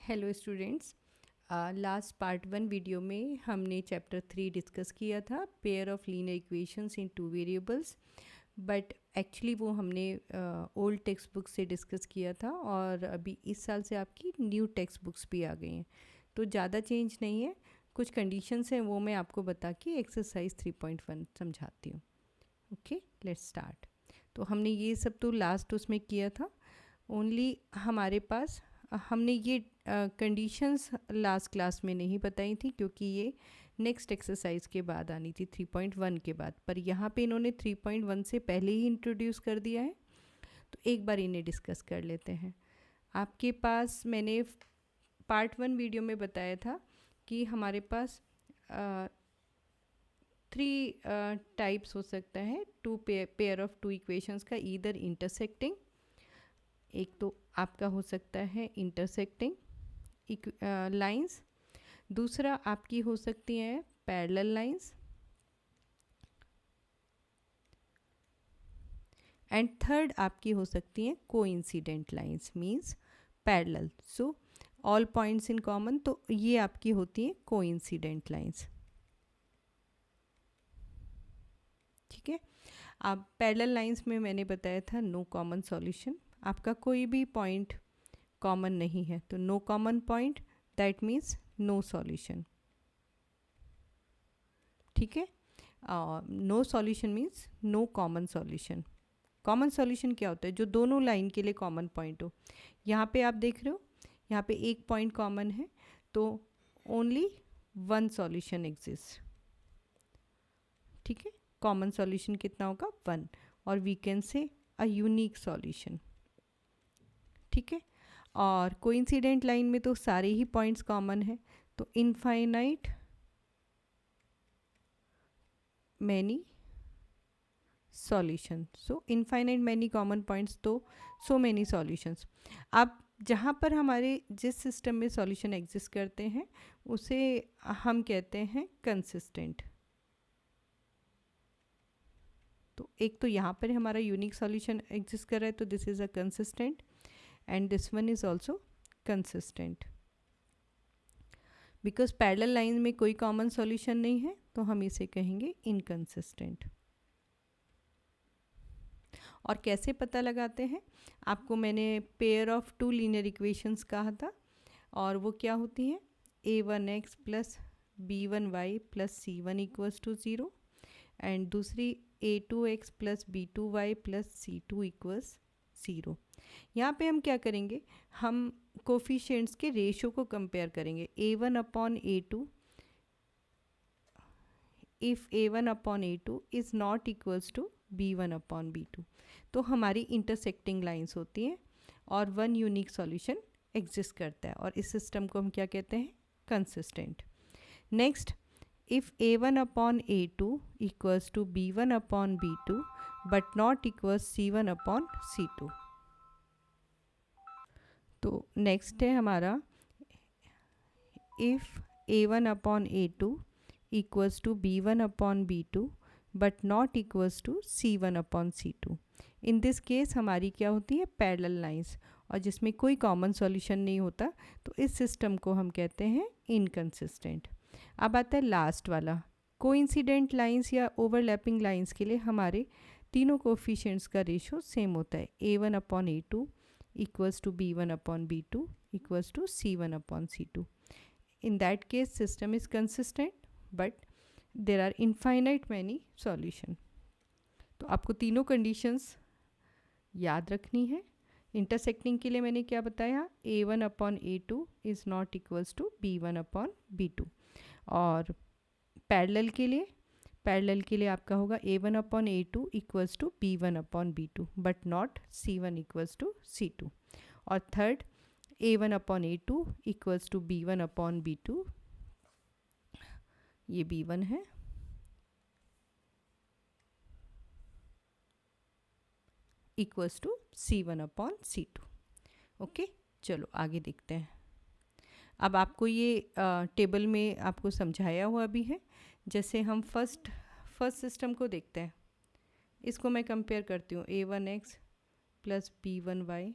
Hello students, last part 1 video में हमने chapter 3 discuss किया था, pair of linear equations in 2 variables. But actually वो हमने ओल्ड टेक्स्ट बुक से डिस्कस किया था और अभी इस साल से आपकी न्यू टेक्स्ट बुक्स भी आ गई हैं, तो ज़्यादा चेंज नहीं है। कुछ कंडीशंस हैं वो मैं आपको बता के एक्सरसाइज 3.1 समझाती हूँ। Okay, let's start. तो हमने ये सब तो लास्ट उसमें किया था। ओनली हमारे पास हमने ये कंडीशंस लास्ट क्लास में नहीं बताई थी, क्योंकि ये नेक्स्ट एक्सरसाइज के बाद आनी थी 3.1 के बाद, पर यहाँ पे इन्होंने 3.1 से पहले ही इंट्रोड्यूस कर दिया है। तो एक बार इन्हें डिस्कस कर लेते हैं। आपके पास मैंने पार्ट 1 वीडियो में बताया था कि हमारे पास 3 टाइप्स हो सकता है टू पेयर ऑफ 2 इक्वेशंस का, ईदर इंटरसेक्टिंग, एक तो आपका हो सकता है इंटरसेक्टिंग लाइंस, दूसरा आपकी हो सकती है पैरेलल लाइंस, एंड थर्ड आपकी हो सकती है coincident lines, means parallel, so all points in common, तो ये आपकी होती है कोइंसिडेंट लाइंस। ठीक है। अब पैरेलल लाइंस में मैंने बताया था नो कॉमन सॉल्यूशन, आपका कोई भी पॉइंट कॉमन नहीं है, तो no common point, that means no solution. ठीक है। No solution means no common solution. Common solution क्या होता है? जो दोनों लाइन के लिए कॉमन पॉइंट हो। यहाँ पे आप देख रहे हो, यहाँ पे एक पॉइंट कॉमन है, तो ओनली वन सॉल्यूशन एग्जिस्ट। ठीक है। कॉमन सॉल्यूशन कितना होगा? 1, और we can say a unique solution. ठीक है। और कोइंसिडेंट लाइन में तो सारे ही पॉइंट्स कॉमन है, तो इनफाइनाइट मैनी सॉल्यूशन, सो इनफाइनाइट मैनी कॉमन पॉइंट्स, तो सो मैनी सॉल्यूशंस। अब जहाँ पर हमारे जिस सिस्टम में सॉल्यूशन एग्जिस्ट करते हैं उसे हम कहते हैं कंसिस्टेंट। तो एक तो यहाँ पर हमारा यूनिक सॉल्यूशन एग्जिस्ट कर रहा है, तो this is a consistent, and this one is also consistent. Because parallel line में कोई कॉमन सॉल्यूशन नहीं है, तो हम इसे कहेंगे इनकंसिस्टेंट। और कैसे पता लगाते हैं? आपको मैंने पेयर ऑफ 2 लीनियर इक्वेशंस कहा था, और वो क्या होती हैं? a1x plus b1y plus c1 equals to 0, and दूसरी a2x plus b2y plus c2 equals 0। यहाँ पे हम क्या करेंगे? हम कोफिशिएंट्स के रेशो को कंपेयर करेंगे। a1 upon a2, if a1 upon a2 is not equals to b1 upon b2, तो हमारी इंटरसेक्टिंग लाइंस होती हैं और वन यूनिक सॉल्यूशन एग्जिस्ट करता है, और इस सिस्टम को हम क्या कहते हैं? Consistent. Next, if a1 upon a2 equals to b1 upon b2 but not equals c1 upon c2। तो नेक्स्ट है हमारा if a1 upon a2 equals to b1 upon b2 but not equals to c1 upon c2। In this case हमारी क्या होती है? Parallel lines, और जिसमें कोई कॉमन सॉल्यूशन नहीं होता, तो इस सिस्टम को हम कहते हैं इनकंसिस्टेंट। अब आता है लास्ट वाला, कोइंसिडेंट लाइंस या ओवरलैपिंग लाइंस के लिए हमारे तीनों कोफिशिएंट्स का रेशो सेम होता है। a1 upon a2 equals to b1 upon b2 equals to c1 upon c2। In that case system is consistent, but there are infinite many solution। तो आपको तीनों कंडीशंस याद रखनी है। इंटरसेक्टिंग के लिए मैंने क्या बताया? a1 upon a2 is not equals to b1 upon b2, और पैरेलल के लिए आपका होगा a1 upon a2 equals to b1 upon b2 but not c1 equals to c2, और third a1 upon a2 equals to b1 upon b2, ये b1 है, equals to c1 upon c2। Okay, चलो आगे देखते हैं। अब आपको ये टेबल में आपको समझाया हुआ भी है। जैसे हम फर्स्ट सिस्टम को देखते हैं, इसको मैं कंपेयर करती हूँ a1x plus b1y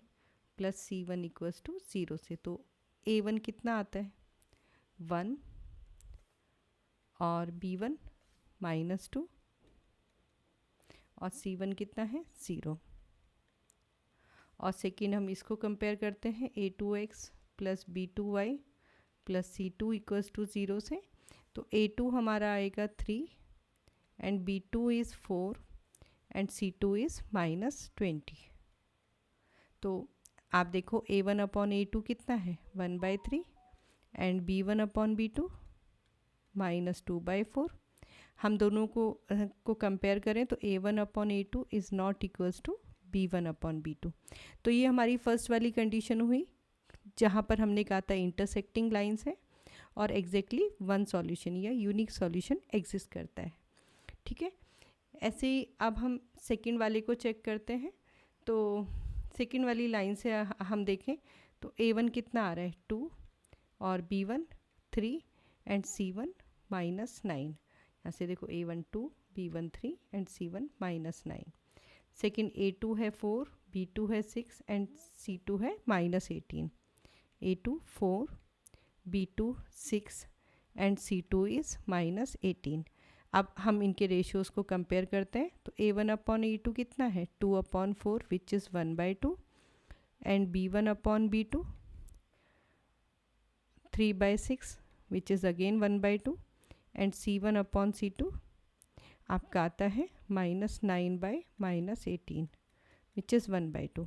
plus c1 equals to 0 से। तो A1 कितना आता है 1 और B1 -2 और C1 कितना है 0। और सेकेंड हम इसको कंपेयर करते हैं A2x plus B2y plus C2 equals to 0 से। तो A2 हमारा आएगा 3 and B2 is 4 and C2 is -20। तो आप देखो A1 अपॉन A2 कितना है 1/3 एंड B1 अपॉन B2 -2/4। हम दोनों को कंपेयर करें तो A1 upon A2 is not equals to B1 upon B2। तो ये हमारी फर्स्ट वाली कंडीशन हुई जहाँ पर हमने कहा था इंटरसेक्टिंग लाइंस है और एग्जैक्टली वन सॉल्यूशन या यूनिक सॉल्यूशन एग्जिस्ट करता है। ठीक है, ऐसे ही अब हम सेकंड वाले को चेक करते हैं। तो सेकंड वाली लाइन से हम देखें तो A1 कितना आ रहा है 2 और B1 3 एंड C1 -9। यहाँ से देखो A1 2 B1 3 and C1 -9। Second A2 है 4 B2 है 6 एंड C2 है -18। A2 4 B2 6 and C2 is -18। अब हम इनके रेशियोज़ को कंपेयर करते हैं तो A1 अपॉन A2 कितना है 2 upon 4 which is 1/2 and B1 upon B2 3/6 which is again 1/2 and C1 upon C2 आपका आता है -9/-18 विच इज़ 1/2।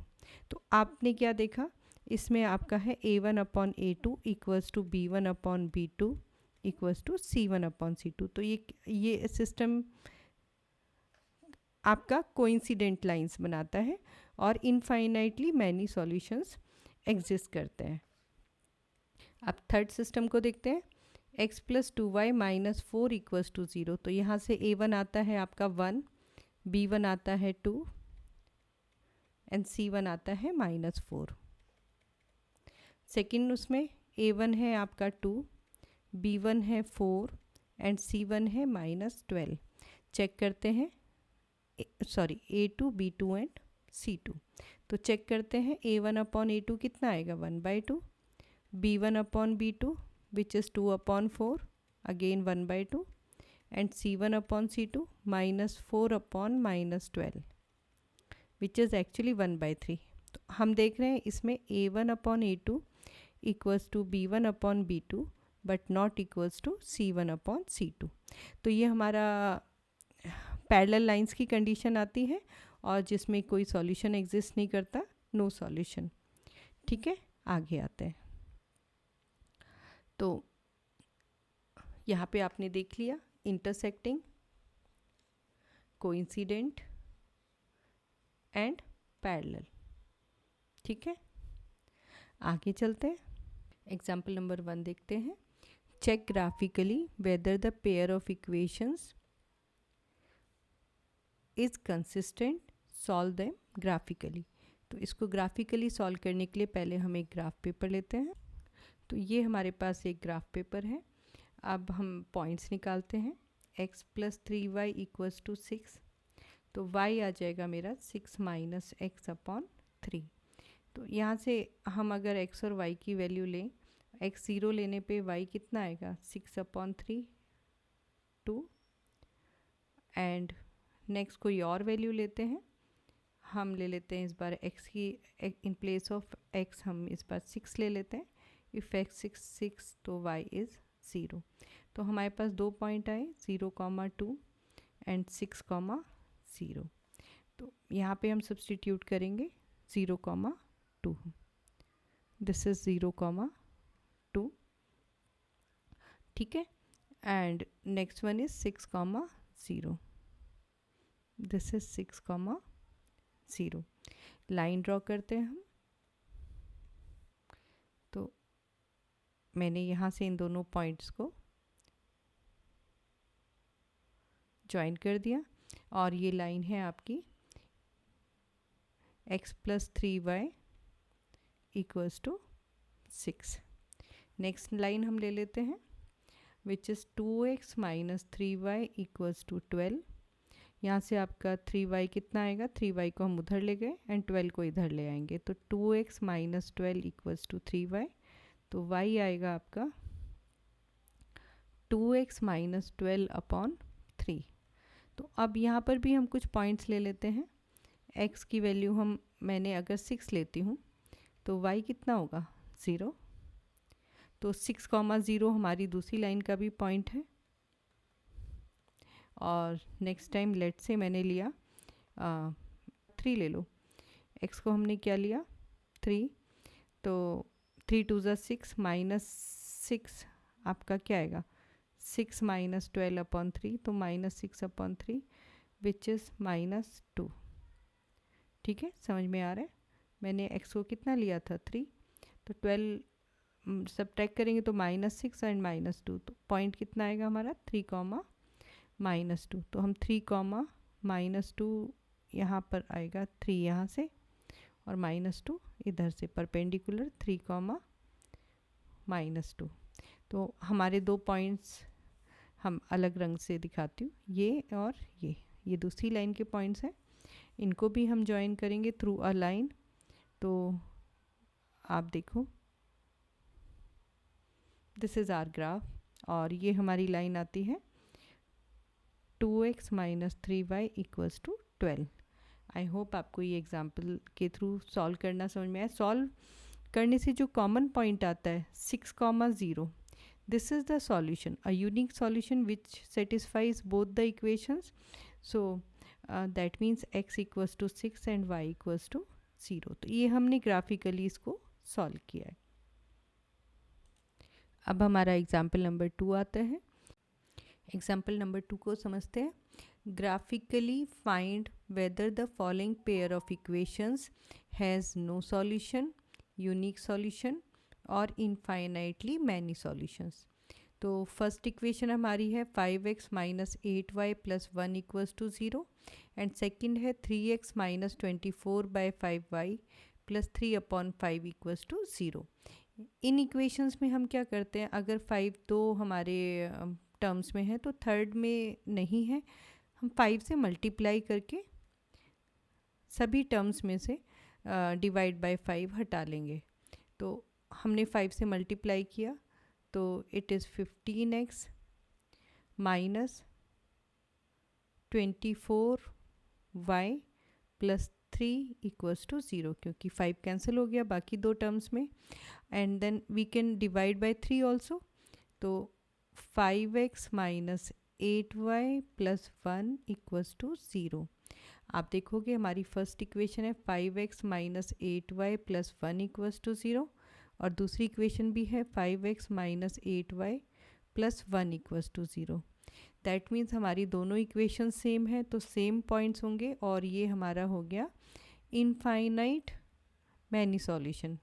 तो आपने क्या देखा इसमें आपका है A1 upon A2 equals to B1 upon B2 equals to C1 upon C2। तो ये सिस्टम आपका कोइंसिडेंट लाइंस बनाता है और इनफाइनाइटली मैनी सॉल्यूशंस एग्जिस्ट करते हैं। अब थर्ड सिस्टम को देखते हैं x plus 2y minus 4 equals to 0। तो यहाँ से A1 आता है आपका 1, B1 आता है 2 एंड C1 आता है -4। सेकेंड उसमें A1 है आपका 2, B1 है 4 एंड C1 है -12। चेक करते हैं sorry A2 B2 and C2। तो चेक करते हैं A1 अपॉन A2 कितना आएगा 1/2, B1 upon B2 which is 2 upon 4 again 1/2 and C1 upon C2 -4 upon -12 which is actually 1/3। तो हम देख रहे हैं इसमें A1 upon A2 equals to B1 upon B2 but not equals to C1 upon C2। तो ये हमारा पैरेलल लाइंस की कंडीशन आती है और जिसमें कोई सॉल्यूशन एग्जिस्ट नहीं करता, नो सॉल्यूशन। ठीक है, आगे आते हैं। तो यहाँ पे आपने देख लिया इंटरसेक्टिंग, कोइंसिडेंट एंड पैरेलल। ठीक है, आगे चलते हैं। एग्जाम्पल नंबर 1 देखते हैं। Check graphically whether the pair of equations is consistent, solve them graphically. तो इसको ग्राफिकली सॉल्व करने के लिए पहले हम एक ग्राफ पेपर लेते हैं। तो ये हमारे पास एक ग्राफ पेपर है। अब हम पॉइंट्स निकालते हैं। x plus 3y equals to 6। तो y आ जाएगा मेरा 6 माइनस एक्स अपॉन 3। तो यहाँ से हम अगर x और y की वैल्यू लें, x 0 लेने पे y कितना आएगा 6 अपॉन 3 2। एंड नेक्स्ट कोई और वैल्यू लेते हैं। हम ले लेते हैं इस बार x की, इन प्लेस ऑफ x हम इस बार 6 ले लेते हैं। इफ़ x 6 तो y इज़ 0। तो हमारे पास दो पॉइंट आए 0,2 एंड 6,0। तो यहाँ पे हम सब्सटीट्यूट करेंगे 0,2। This is 0,2। ठीक है, and next one is 6,0। This is 6,0। Line draw करते हैं हम। तो मैंने यहाँ से इन दोनों पॉइंट्स को ज्वाइन कर दिया और ये लाइन है आपकी x plus 3y equals to 6। Next line हम ले लेते हैं which is 2x minus 3y equals to 12। यहाँ से आपका 3y कितना आएगा, 3y को हम उधर ले गए एंड 12 को इधर ले आएंगे। तो 2x minus 12 equals to 3y। तो y आएगा आपका 2x माइनस 12 अपॉन 3। तो अब यहाँ पर भी हम कुछ पॉइंट्स ले लेते हैं। x की वैल्यू मैंने अगर 6 लेती हूँ तो y कितना होगा 0। तो 6,0 हमारी दूसरी लाइन का भी पॉइंट है। और नेक्स्ट टाइम लेट से मैंने लिया 3 ले लो, x को हमने क्या लिया 3, तो 3 2 ज़ा 6 माइनस 6 आपका क्या आएगा 6 माइनस 12 अपॉन 3, तो minus 6 upon 3 which is minus 2। ठीक है, समझ में आ रहा है। मैंने x को कितना लिया था 3, तो 12 सब्ट्रैक्ट करेंगे तो माइनस 6 एंड माइनस 2, तो पॉइंट कितना आएगा हमारा 3, माइनस 2। तो हम 3, माइनस 2 यहाँ पर आएगा, 3 यहाँ से और माइनस 2 इधर से, परपेंडिकुलर 3, माइनस 2। तो हमारे दो पॉइंट्स हम अलग रंग से दिखाती हूँ, ये और ये दूसरी लाइन के पॉइंट्स हैं। इनको भी हम ज्वाइन करेंगे थ्रू अ लाइन। तो आप देखो, दिस इज़ आवर ग्राफ और ये हमारी लाइन आती है 2x minus 3y equals to 12। I hope आपको ये एग्जाम्पल के थ्रू सॉल्व करना समझ में आया। सॉल्व करने से जो कॉमन पॉइंट आता है 6,0, this is the solution, a unique solution which satisfies both the equations. So that means x equals to 6 and y equals to 0। तो ये हमने ग्राफिकली इसको सॉल्व किया है। अब हमारा एग्जाम्पल नंबर 2 आता है। एग्जाम्पल नंबर 2 को समझते हैं। Graphically find whether the following pair of equations has no solution, unique solution और इनफाइनाइटली मैनी सॉल्यूशंस। तो फर्स्ट इक्वेशन हमारी है 5x minus 8y plus 1 equals to 0 and second है 3x minus 24/5y plus 3 upon 5 equals to 0। इन equations में हम क्या करते हैं, अगर 5 तो हमारे टर्म्स में है तो थर्ड में नहीं है, हम 5 से मल्टीप्लाई करके सभी टर्म्स में से डिवाइड बाय 5 हटा लेंगे। तो हमने 5 से मल्टीप्लाई किया तो it is 15x minus 24y plus 3 equals to 0, क्योंकि 5 कैंसिल हो गया बाकी दो टर्म्स में। And then we can divide by 3 also, तो 5x minus 8y plus 1 equals to 0। आप देखोगे हमारी फर्स्ट इक्वेशन है 5x minus 8y plus 1 equals to 0 और दूसरी इक्वेशन भी है 5x minus 8y plus 1 equals to 0। That means हमारी दोनों इक्वेशन सेम है तो सेम पॉइंट्स होंगे और ये हमारा हो गया infinite many solution,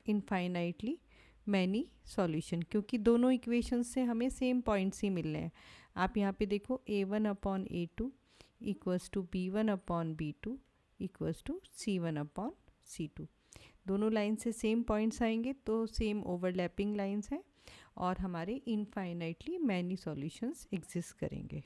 infinitely many solution, क्योंकि दोनों इक्वेशन से हमें सेम पॉइंट्स ही मिल रहे हैं। आप यहाँ पे देखो a1 upon a2 equals to b1 upon b2 equals to c1 upon c2। दोनों लाइन से सेम पॉइंट्स आएंगे तो सेम ओवरलैपिंग लाइंस हैं और हमारे इनफाइनाइटली मैनी सॉल्यूशंस एग्जिस्ट करेंगे।